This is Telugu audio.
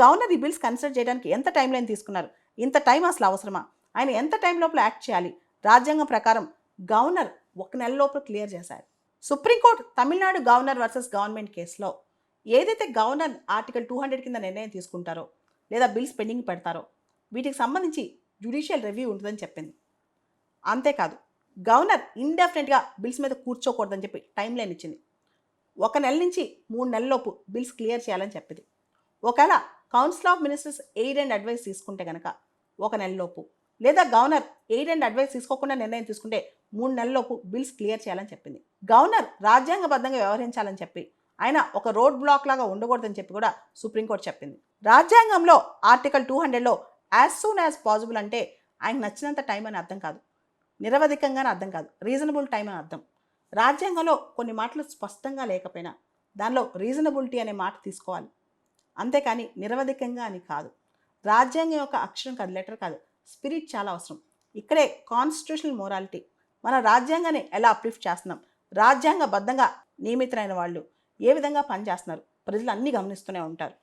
గవర్నర్ ఈ బిల్స్ కన్సిడర్ చేయడానికి ఎంత టైం లైన్ తీసుకున్నారు? ఇంత టైం అసలు అవసరమా? ఆయన ఎంత టైం లోపల యాక్ట్ చేయాలి? రాజ్యాంగం ప్రకారం గవర్నర్ 1 నెల లోపల క్లియర్ చేశారు. Supreme court Tamil Nadu governor versus government కేసులో ఏదైతే గవర్నర్ ఆర్టికల్ 200 కింద నిర్ణయం తీసుకుంటారో లేదా బిల్స్ పెండింగ్ పెడతారో వీటికి సంబంధించి జ్యుడిషియల్ రివ్యూ ఉంటుందని చెప్పింది. అంతేకాదు గవర్నర్ ఇండెఫినెట్గా బిల్స్ మీద కూర్చోకూడదని చెప్పి టైం లైన్ ఇచ్చింది. 1 నెల నుంచి 3 నెలల్లోపు బిల్స్ క్లియర్ చేయాలని చెప్పింది. ఒకవేళ council of ministers aid and advice తీసుకుంటే కనుక 1 నెలలోపు, లేదా గవర్నర్ ఎయిడ్ అండ్ అడ్వైస్ తీసుకోకుండా నిర్ణయం తీసుకుంటే 3 నెలల్లోపు బిల్స్ క్లియర్ చేయాలని చెప్పింది. గవర్నర్ రాజ్యాంగబద్ధంగా వ్యవహరించాలని చెప్పి ఆయన ఒక రోడ్ బ్లాక్ లాగా ఉండకూడదని చెప్పి కూడా సుప్రీంకోర్టు చెప్పింది. రాజ్యాంగంలో ఆర్టికల్ 200లో యాజ్ సూన్ యాజ్ పాసిబుల్ అంటే ఆయనకు నచ్చినంత టైం అని అర్థం కాదు, నిరవధికంగానే అర్థం కాదు, రీజనబుల్ టైం అని అర్థం. రాజ్యాంగంలో కొన్ని మాటలు స్పష్టంగా లేకపోయినా దానిలో రీజనబిలిటీ అనే మాట తీసుకోవాలి, అంతేకాని నిరవధికంగా అని కాదు. రాజ్యాంగం యొక్క అక్షరం కాదు, లెటర్ కాదు, స్పిరిట్ చాలా అవసరం. ఇక్కడే కాన్స్టిట్యూషనల్ మోరాలిటీ, మన రాజ్యాంగాన్ని ఎలా అప్లిఫ్ట్ చేస్తున్నాం, రాజ్యాంగబద్ధంగా నియమితులైన వాళ్ళు ఏ విధంగా పనిచేస్తున్నారు, ప్రజలు అన్నీ గమనిస్తూనే ఉంటారు.